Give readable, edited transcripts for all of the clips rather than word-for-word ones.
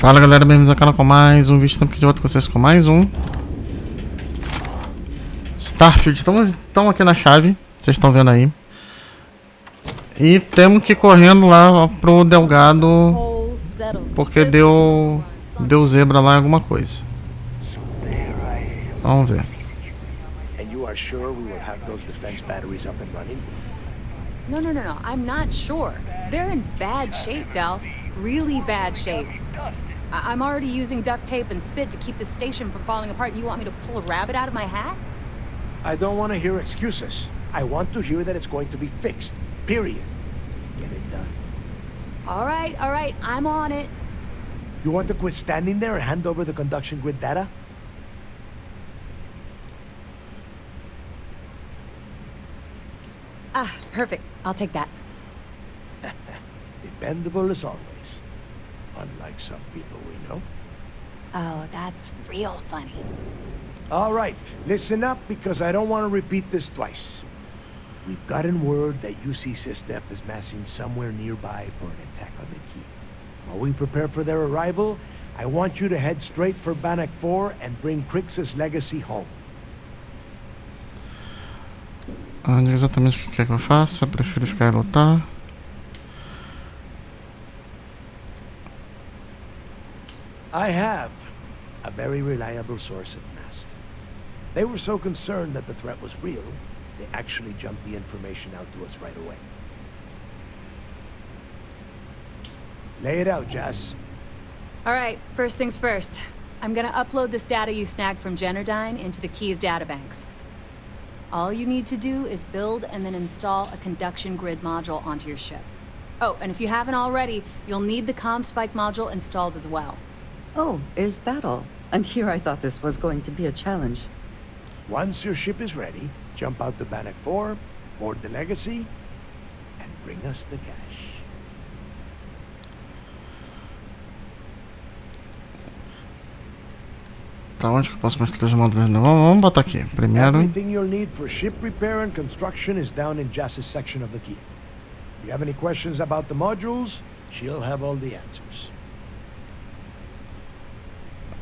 Fala galera, bem-vindos ao canal com mais um vídeo. Estamos aqui de volta com vocês com mais um Starfield. Estamos aqui na chave, vocês estão vendo aí. E temos que ir correndo lá pro Delgado, porque deu zebra lá em alguma coisa. Vamos ver. No. I'm not sure. They're in bad shape, Del. Really bad shape. I'm already using duct tape and spit to keep the station from falling apart, and you want me to pull a rabbit out of my hat? I don't want to hear excuses. I want to hear that it's going to be fixed. Period. Get it done. All right. I'm on it. You want to quit standing there and hand over the conduction grid data? Ah, perfect. I'll take that. Dependable as always. Unlike some people we know. Oh, that's real funny. All right, listen up because I don't want to repeat this twice. We've gotten word that UC Systef is massing somewhere nearby for an attack on the key. While we prepare for their arrival, I want you to head straight for Bannock 4 and bring Crix's legacy home. Não é exatamente o que quer que eu faça, eu prefiro ficar e lutar. I have a very reliable source at Mast. They were so concerned that the threat was real, they actually jumped the information out to us right away. Lay it out, Jess. All right, first things first. I'm gonna upload this data you snagged from Generdyne into the Key's databanks. All you need to do is build and then install a conduction grid module onto your ship. Oh, and if you haven't already, you'll need the ComSpike module installed as well. Oh, is that all? And here I thought this was going to be a challenge. Once your ship is ready, jump out to Bannock 4, board the Legacy, and bring us the cash. Tá, onde que eu posso construir os módulos? Vamos botar aqui. Primeiro. Everything you'll need for ship repair and construction is down in Jess's section of the Key. If you have any questions about the modules, she'll have all the answers.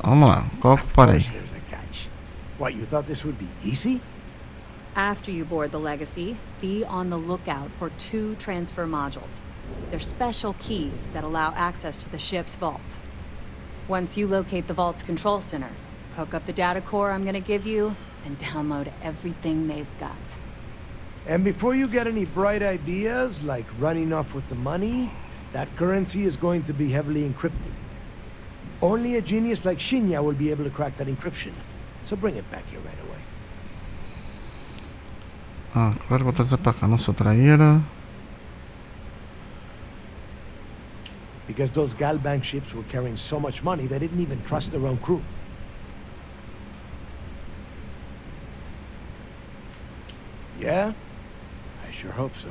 Vamos lá, qual que eu parei? There's a catch. What, you thought this would be easy? After you board the Legacy, be on the lookout for 2 transfer modules. They're special keys that allow access to the ship's vault. Once you locate the vault's control center, hook up the data core I'm gonna give you, and download everything they've got. And before you get any bright ideas, like running off with the money, that currency is going to be heavily encrypted. Only a genius like Shinya will be able to crack that encryption. So bring it back here right away. Ah, agora vou trazer pra cá, não sou traíra. Because those Galbank ships were carrying so much money they didn't even trust their own crew. Yeah? I sure hope so.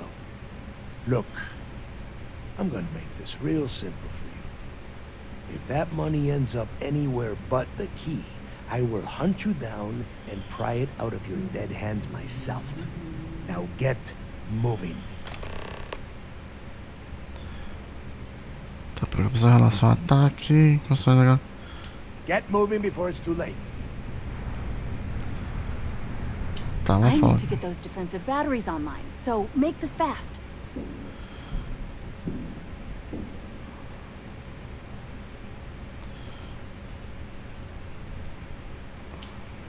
Look, I'm gonna make this real simple for you. If that money ends up anywhere but the Key, I will hunt you down and pry it out of your dead hands myself. Now get moving. Tá, preocupação em relação ao ataque. Get moving before it's too late. Tá, I vamos need falar. to get those defensive batteries online, so make this fast.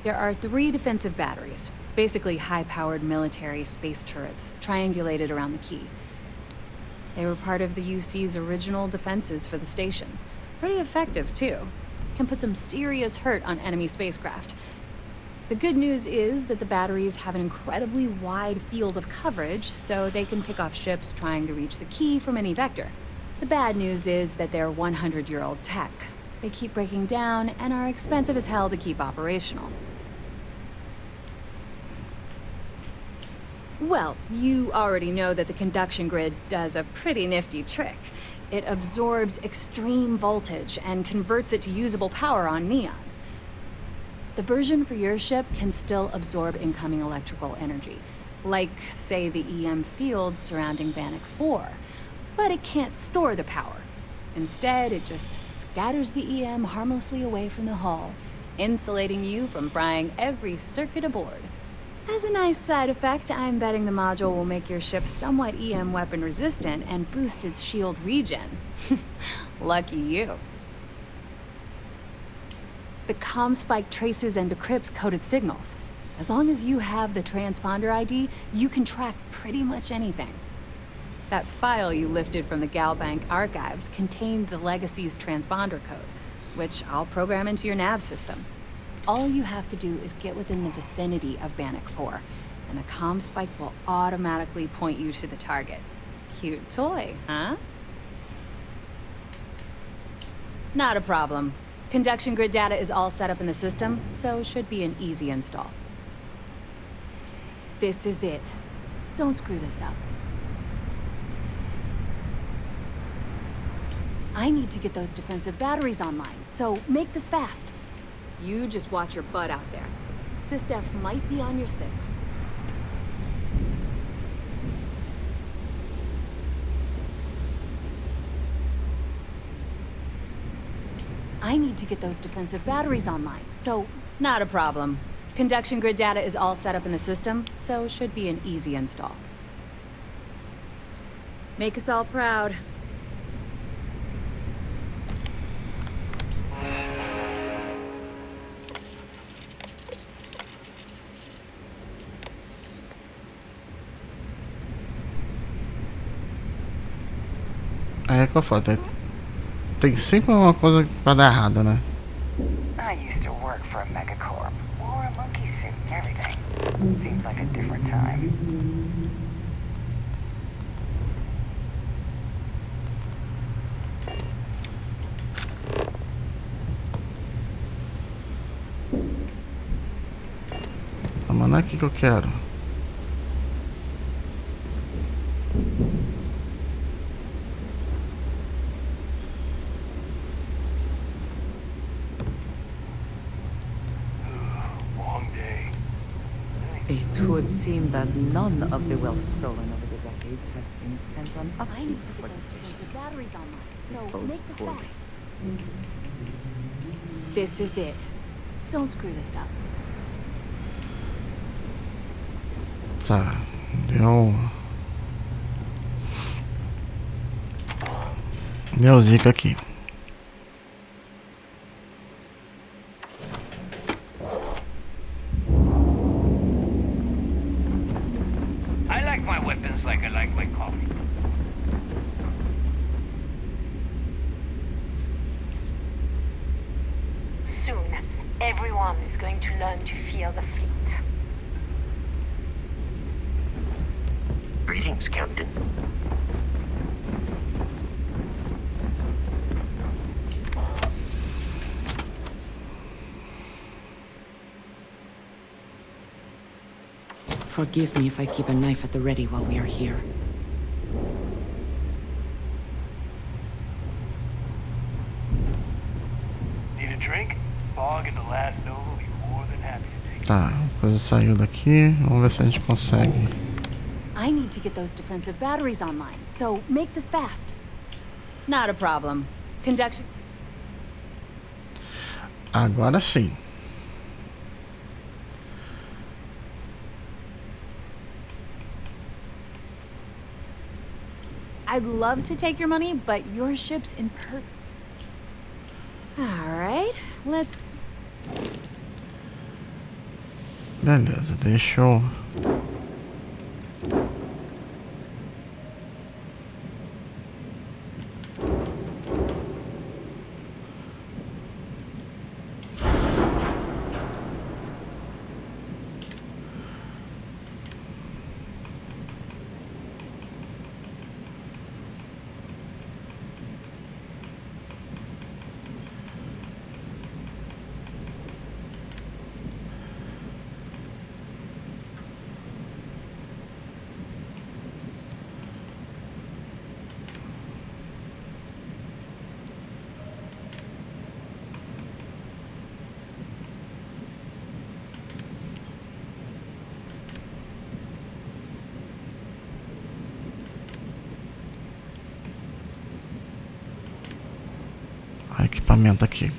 There are 3 defensive batteries, basically high-powered military space turrets, triangulated around the Key. They were part of the UC's original defenses for the station. Pretty effective, too. Can put some serious hurt on enemy spacecraft. The good news is that the batteries have an incredibly wide field of coverage, so they can pick off ships trying to reach the Key from any vector. The bad news is that they're 100-year-old tech. They keep breaking down and are expensive as hell to keep operational. Well, you already know that the conduction grid does a pretty nifty trick. It absorbs extreme voltage and converts it to usable power on neon. The version for your ship can still absorb incoming electrical energy, like, say, the EM field surrounding Bannock 4, but it can't store the power. Instead, it just scatters the EM harmlessly away from the hull, insulating you from frying every circuit aboard. As a nice side effect, I'm betting the module will make your ship somewhat EM weapon resistant and boost its shield regen. Lucky you. The comm spike traces and decrypts coded signals. As long as you have the transponder ID, you can track pretty much anything. That file you lifted from the Galbank archives contained the Legacy's transponder code, which I'll program into your nav system. All you have to do is get within the vicinity of Bannock 4, and the comm spike will automatically point you to the target. Cute toy, huh? Not a problem. Conduction grid data is all set up in the system, so it should be an easy install. This is it. Don't screw this up. I need to get those defensive batteries online, so make this fast. You just watch your butt out there. SysDef might be on your 6. I need to get those defensive batteries online, so not a problem. Conduction grid data is all set up in the system, so should be an easy install. Make us all proud. É que eu falo, tem sempre uma coisa pra dar errado, né? I used to work for a megacorp. Wore a monkey suit and everything. Seems like a different time. Ah, mas não é aqui que eu quero. It would seem that none of the wealth stolen over the decades has been spent on I need to upkeep get for those the defensive batteries online, so Disposed make this poorly. fast. This is it. Don't screw this up. Tá, deu zica aqui. I like my weapons like I like my coffee. Soon, everyone is going to learn to feel the fleet. Greetings, Captain. Forgive me if I keep a knife at the ready while we are here. Need a drink? Fog at the last Nova will be more than happy to take. Tá, a coisa saiu daqui. Vamos ver se a gente consegue. I need to get those defensive batteries online, so make this fast. Not a problem. Conduction... Agora sim. I'd love to take your money, but your ship's in Alright, let's... Beleza, deixa eu... Equipamento aqui.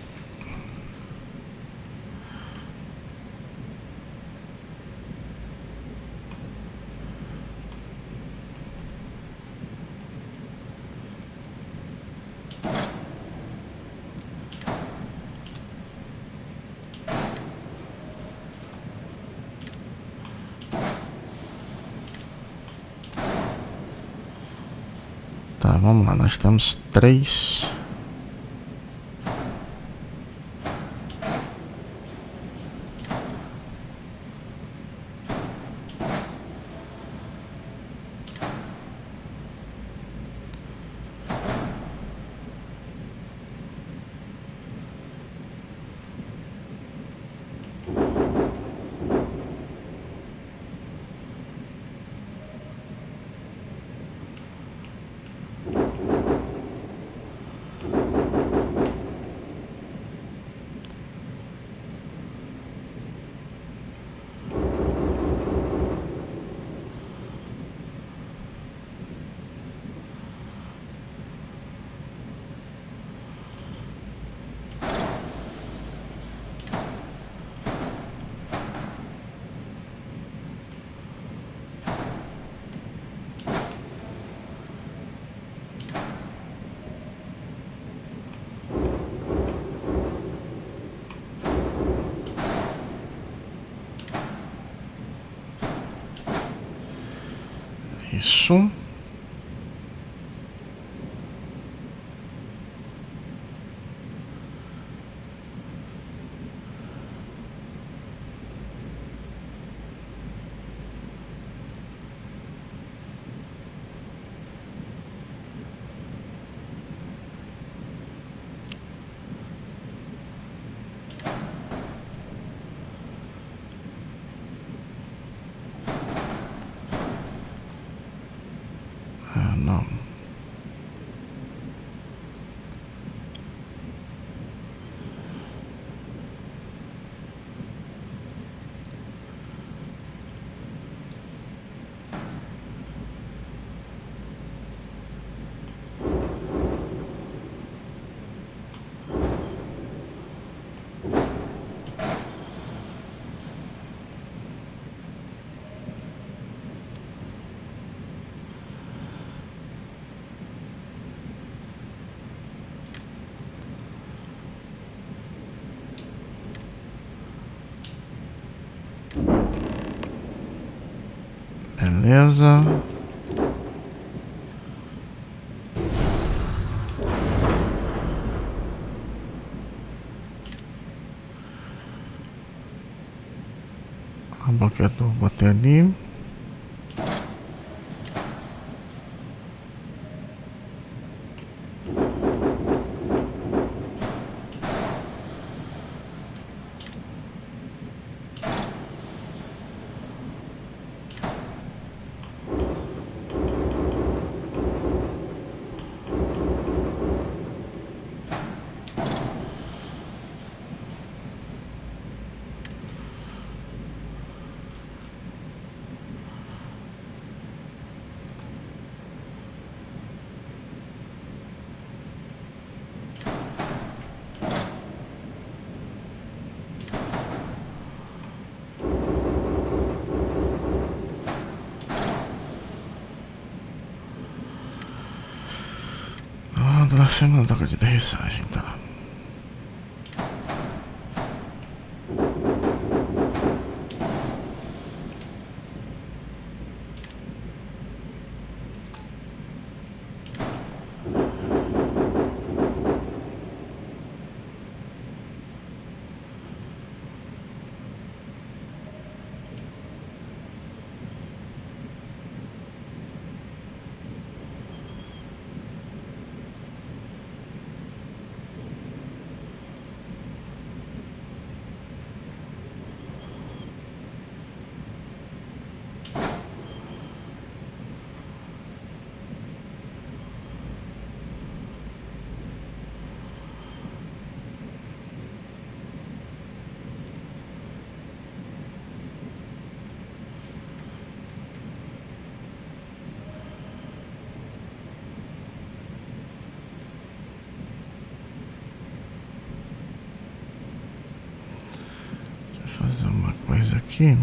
Tá, vamos lá, nós temos 3. Isso. Ah, não. Beleza. A boqueta eu botei ali. Na semana da de aterrissagem, tá? coisa aqui.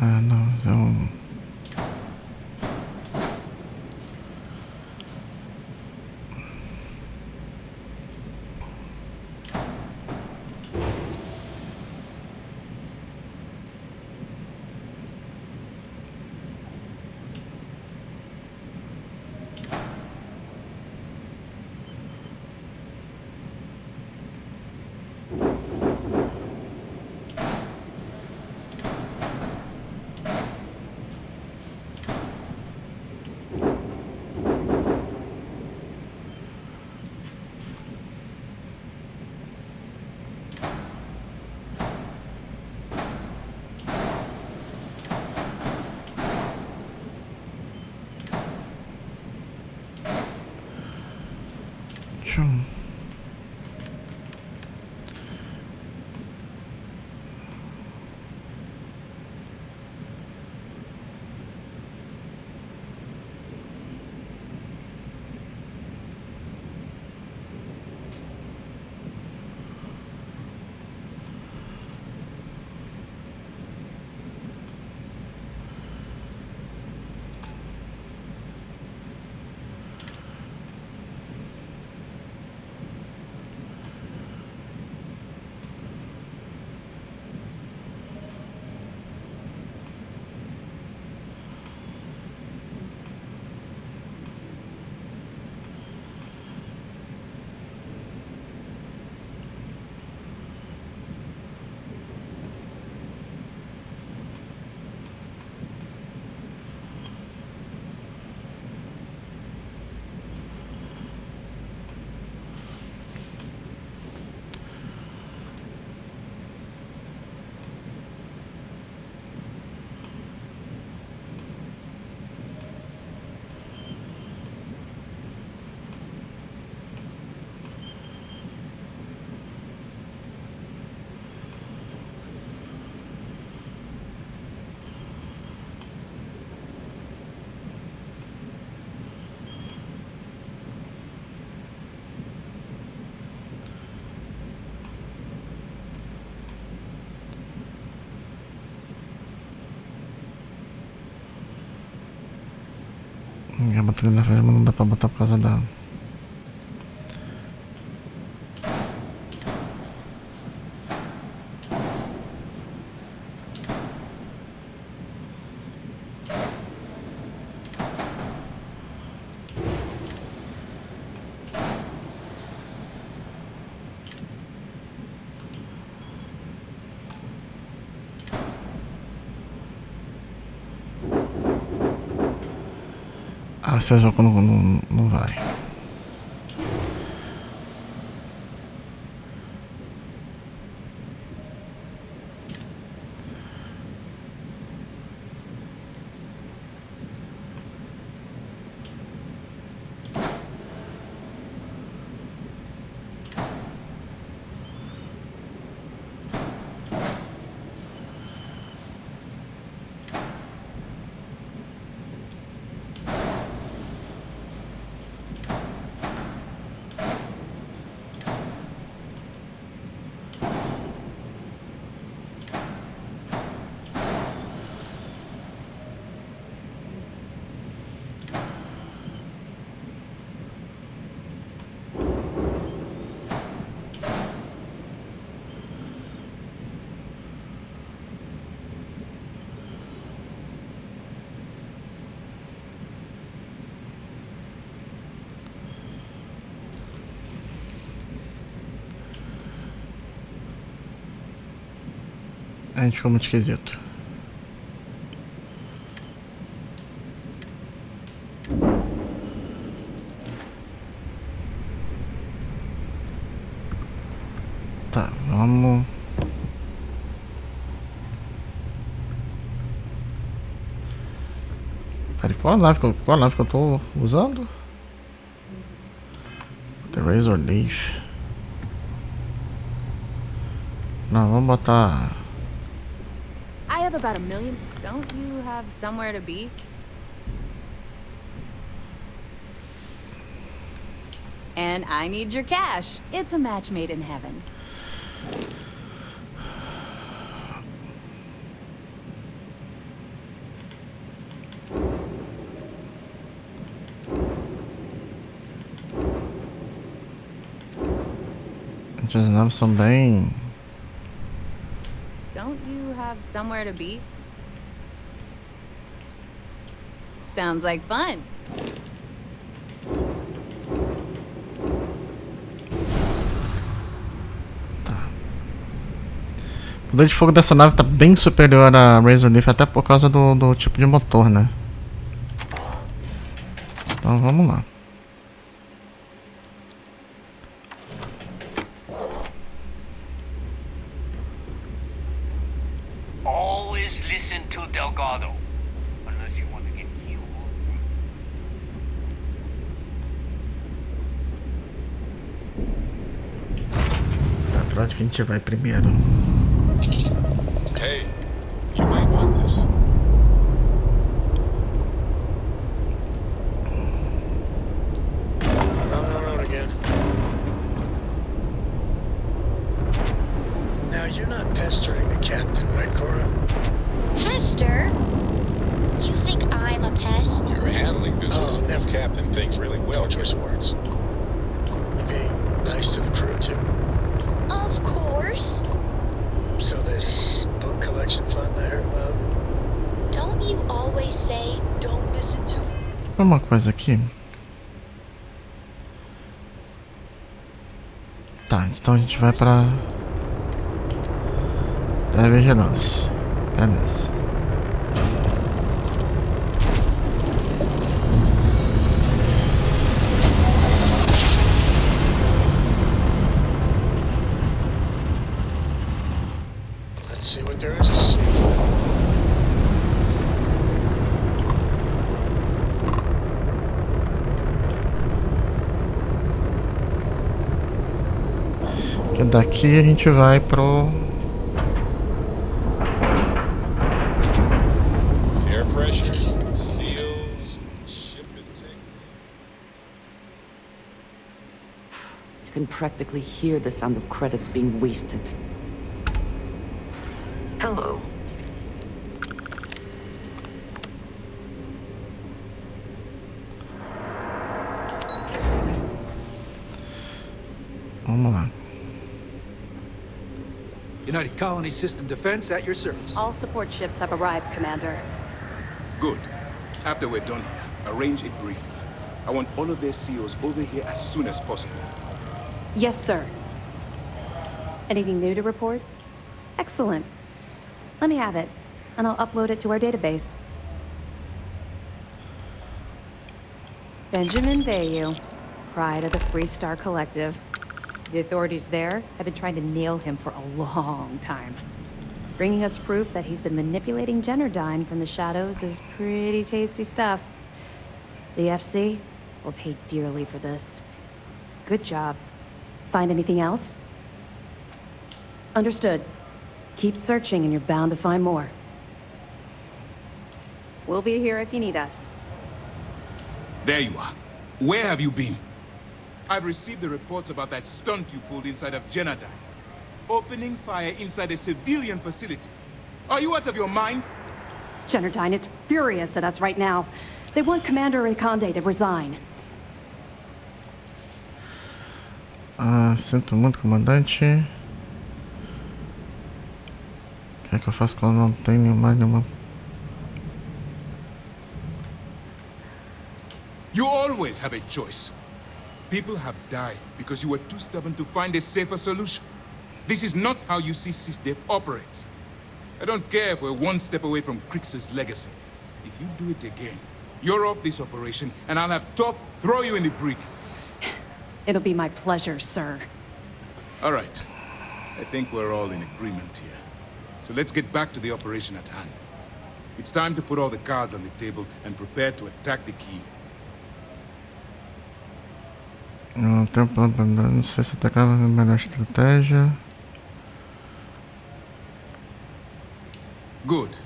Ah, não, eu... Tchum. A bateria na frente não dá pra botar por causa da... Ah, esse jogo não vai. A gente ficou muito esquisito. Peraí, qual a nave que eu tô usando? The Razor Leaf. Não, vamos botar... I have about 1 million. Don't you have somewhere to be? And I need your cash. It's a match made in heaven. As naves são bem... Don't you have somewhere to be? Sounds like fun. O poder de fogo dessa nave tá bem superior à Razor Leaf, até por causa do tipo de motor, né? Então vamos lá. Always listen to Delgado, unless you want to get killed. Tá, pra onde que a gente vai primeiro? Hey, you might want this. Round again. Now you're not pestering the captain, right, Cora? Pester? You think I'm a pest? You're handling this whole never. captain thing really well. Choice of words. You being nice to the crew, too. Of course. So this book collection fund I heard about? Don't you always say, don't listen to... Uma coisa aqui. Tá, então a gente vai pra vigilância. Beleza. Let's see what there is to see. Que daqui a gente vai pro... Air pressure, seals, ship intake. You can practically hear the sound of credits being wasted. Hello. Vamos lá. United Colony System Defense at your service. All support ships have arrived, Commander. Good. After we're done here, arrange it briefly. I want all of their CEOs over here as soon as possible. Yes, sir. Anything new to report? Excellent. Let me have it, and I'll upload it to our database. Benjamin Bayou, pride of the Free Star Collective. The authorities there have been trying to nail him for a long time. Bringing us proof that he's been manipulating Generdyne from the shadows is pretty tasty stuff. The FC will pay dearly for this. Good job. Find anything else? Understood. Keep searching and you're bound to find more. We'll be here if you need us. There you are. Where have you been? I've received the reports about that stunt you pulled inside of Generdyne. Opening fire inside a civilian facility. Are you out of your mind? Generdyne is furious at us right now. They want Commander Reconde to resign. Sinto muito, comandante. O que é que eu faço quando não tem mais nenhuma... You always have a choice. People have died because you were too stubborn to find a safer solution. This is not how you see SysDev operates. I don't care if we're one step away from Crix's legacy. If you do it again, you're off this operation, and I'll have Top throw you in the brig. It'll be my pleasure, sir. All right. I think we're all in agreement here. So let's get back to the operation at hand. It's time to put all the cards on the table and prepare to attack the key. Não tem plano pra andar, não sei se atacar é a melhor estratégia. Good.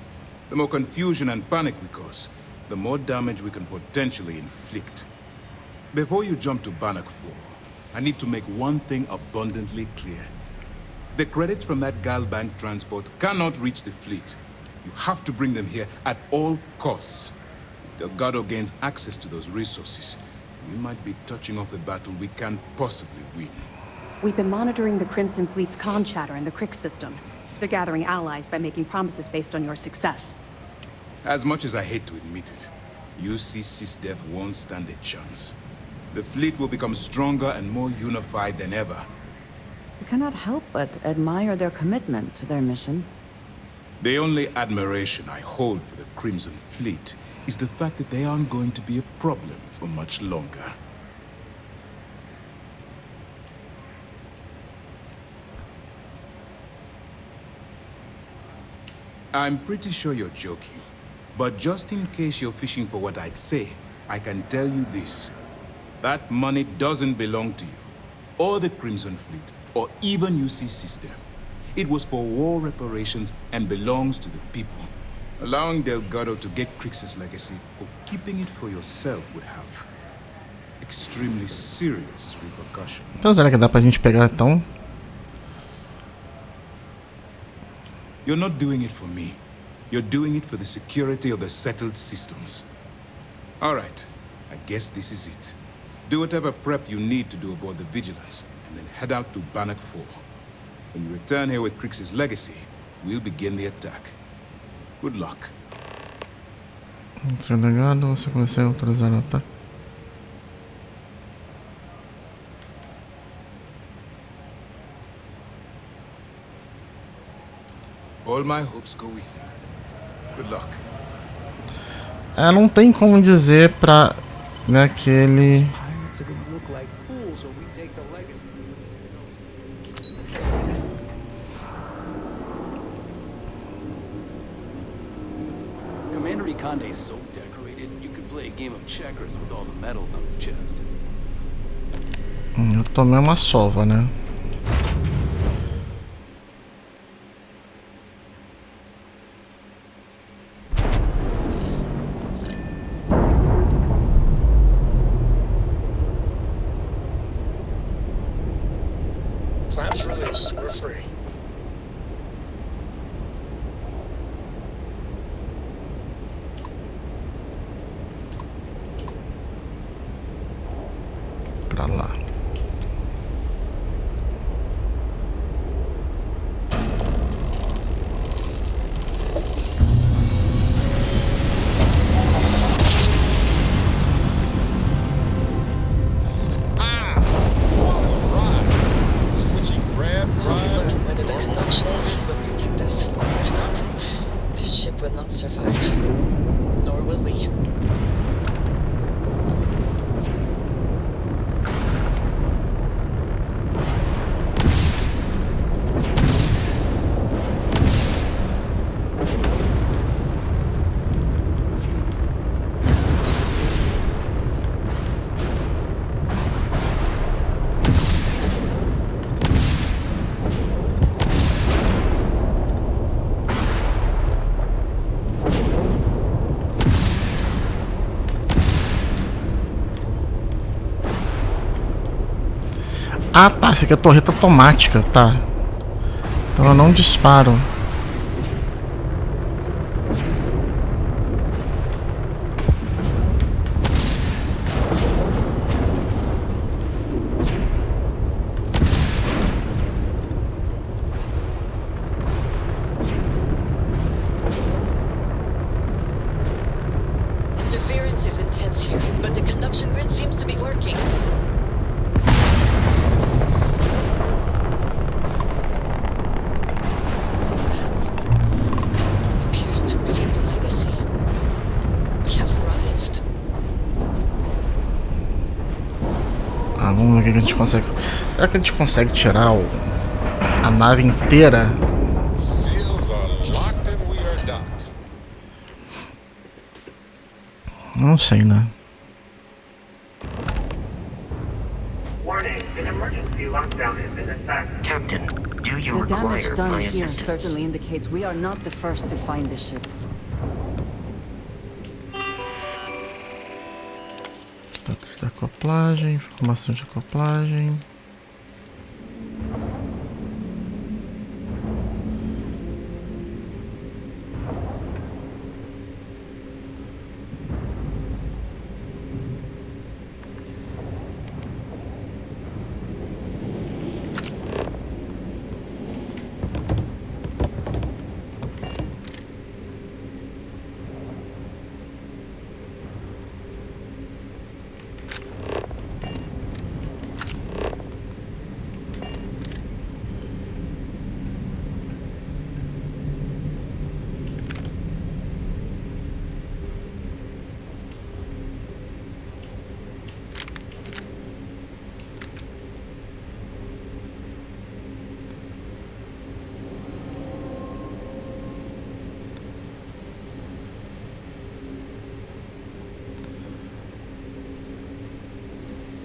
The more confusion and panic we cause, the more damage we can potentially inflict. Before you jump to Bannock 4, I need to make one thing abundantly clear. The credits from that Gal Bank transport cannot reach the fleet. You have to bring them here at all costs. If Delgado gains access to those resources, we might be touching off a battle we can't possibly win. We've been monitoring the Crimson Fleet's comm chatter in the Crick system. They're gathering allies by making promises based on your success. As much as I hate to admit it, UC SysDef won't stand a chance. The fleet will become stronger and more unified than ever. You cannot help but admire their commitment to their mission. The only admiration I hold for the Crimson Fleet is the fact that they aren't going to be a problem for much longer. I'm pretty sure you're joking, but just in case you're fishing for what I'd say, I can tell you this. That money doesn't belong to you, or the Crimson Fleet, or even UC SysDef. It was for war reparations and belongs to the people. Allowing Delgado to get Crix's legacy or keeping it for yourself would have extremely serious repercussions. Então será que dá pra gente pegar então? You're not doing it for me. You're doing it for the security of the settled systems. All right, I guess this is it. Do whatever prep you need to do aboard the Vigilance, and then head out to Bannock 4. When you return here with Crix's legacy, we'll begin the attack. Good luck. Seu legado, você consegue autorizar o ataque? All my hopes go with you. Good luck. É, não tem como dizer pra, né, que ele... Commander Ikonde is so decorated, you could play a game of checkers with all the medals on his chest. Eu tomei uma sova, né? Claps released. We're free. Pra lá. Ah tá, essa aqui é a torreta automática, tá. Então eu não disparo. Interference is intense here, but the conduction grid seems to be working. Vamos ver o que a gente consegue. Será que a gente consegue tirar a nave inteira? Não sei, né? Captain, do you The damage require done my here assistance? certainly indicates we are not the first to find the ship. Status da acoplagem, informação de acoplagem.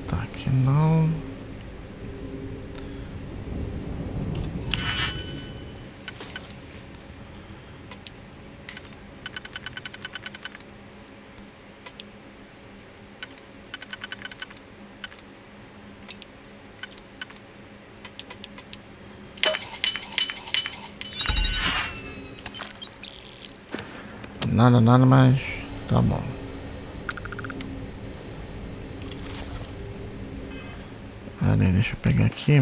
Tá, aqui não. Nada, mas tá bom. Ali, deixa eu pegar aqui.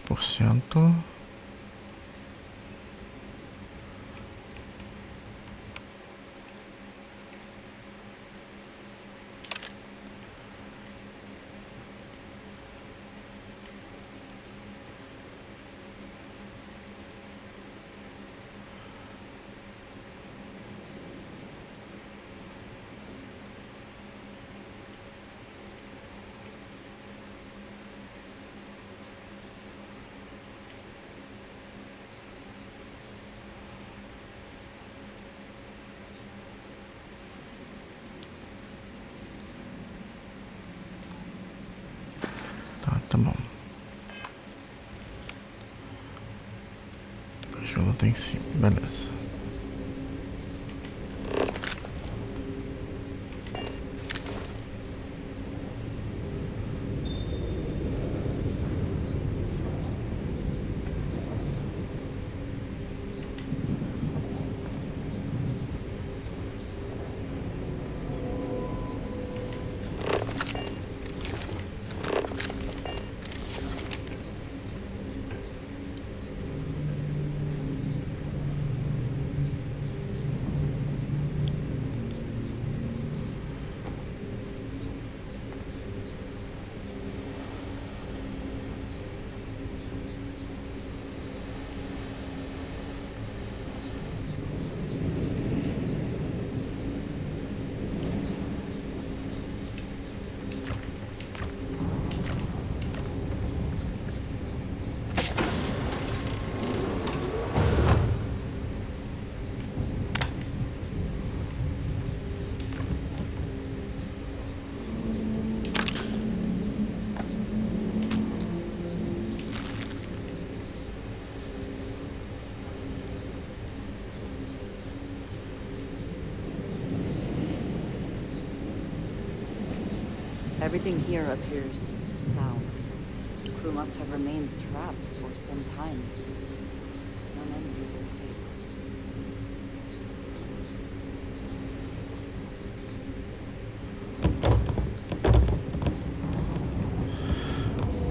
%. Tá bom. Ajuda tem 5, beleza. Everything here appears sound. The crew must have remained trapped for some time. An unenviable fate.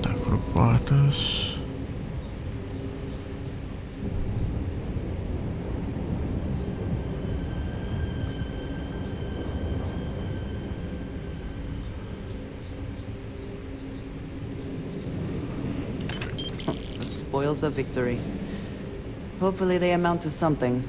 Tá com portas. Spoils of victory. Hopefully they amount to something.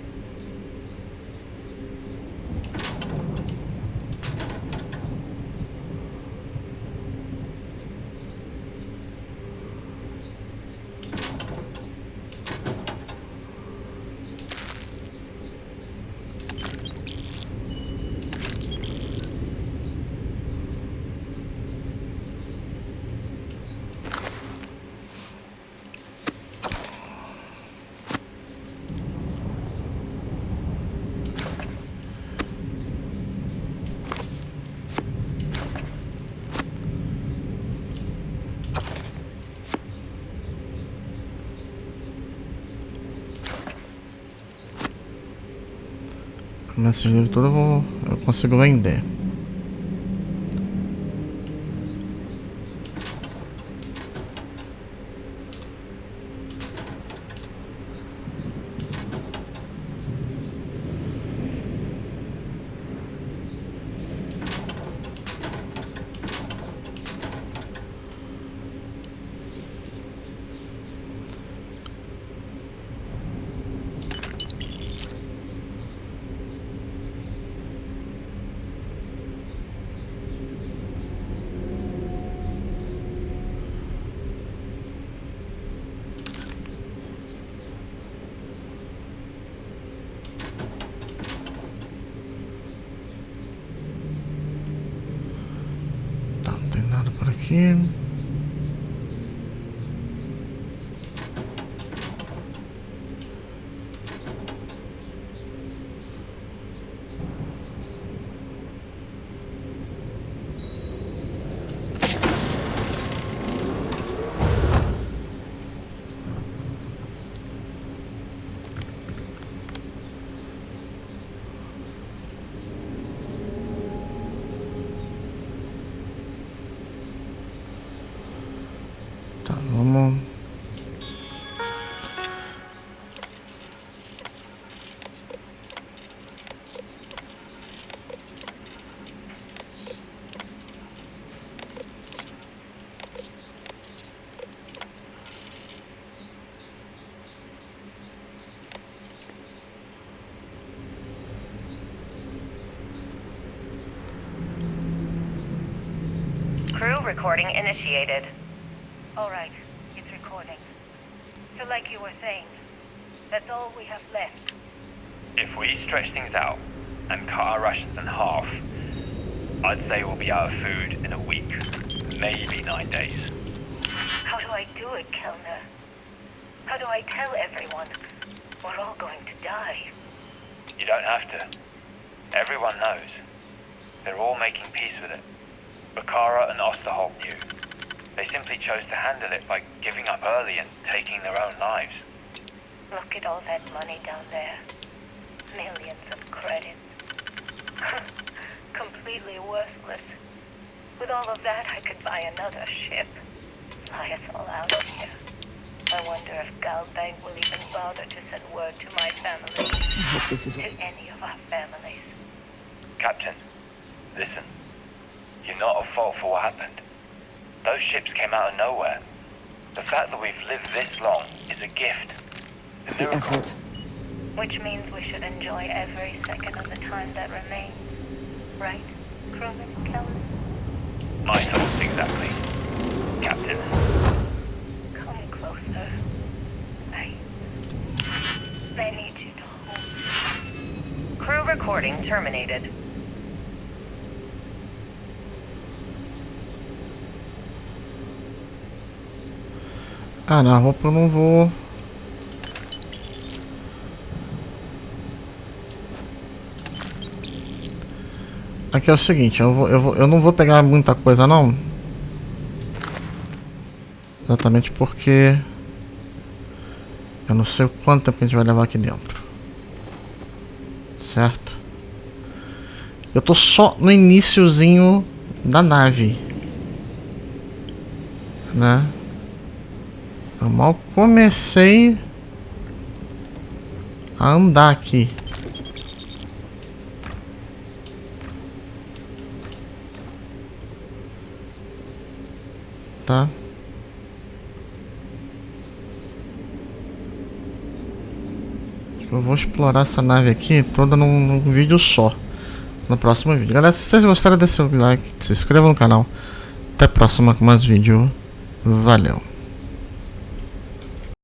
Mas esses livros todos eu consigo vender. Aqui. Vamos. Crew recording initiated. All right. Recording. So like you were saying, that's all we have left. If we stretch things out and cut our rations in half, I'd say we'll be out of food in a week, maybe 9 days. How do I do it, Kellner? How do I tell everyone we're all going to die? You don't have to. Everyone knows. They're all making peace with it. Bakara and Osterholt knew. They simply chose to handle it by giving up early and taking their own lives. Look at all that money down there. Millions of credits. Completely worthless. With all of that, I could buy another ship. Fly us all out of here. I wonder if Galbank will even bother to send word to my family. I hope this is... To any of our families. Captain, listen. You're not at fault for what happened. Those ships came out of nowhere. The fact that we've lived this long is a gift. A miracle. Which means we should enjoy every second of the time that remains. Right, crewman Kellner? My thoughts exactly, Captain. Come closer. I need you to hold. Crew recording terminated. Ah, na roupa eu não vou. Aqui é o seguinte, eu não vou pegar muita coisa não. Exatamente porque eu não sei o quanto tempo a gente vai levar aqui dentro. Certo? Eu tô só no iniciozinho da nave, né? Eu mal comecei a andar aqui. Tá? Eu vou explorar essa nave aqui toda num vídeo só. No próximo vídeo. Galera, se vocês gostaram, deixe seu like, se inscreva no canal. Até a próxima com mais vídeo. Valeu.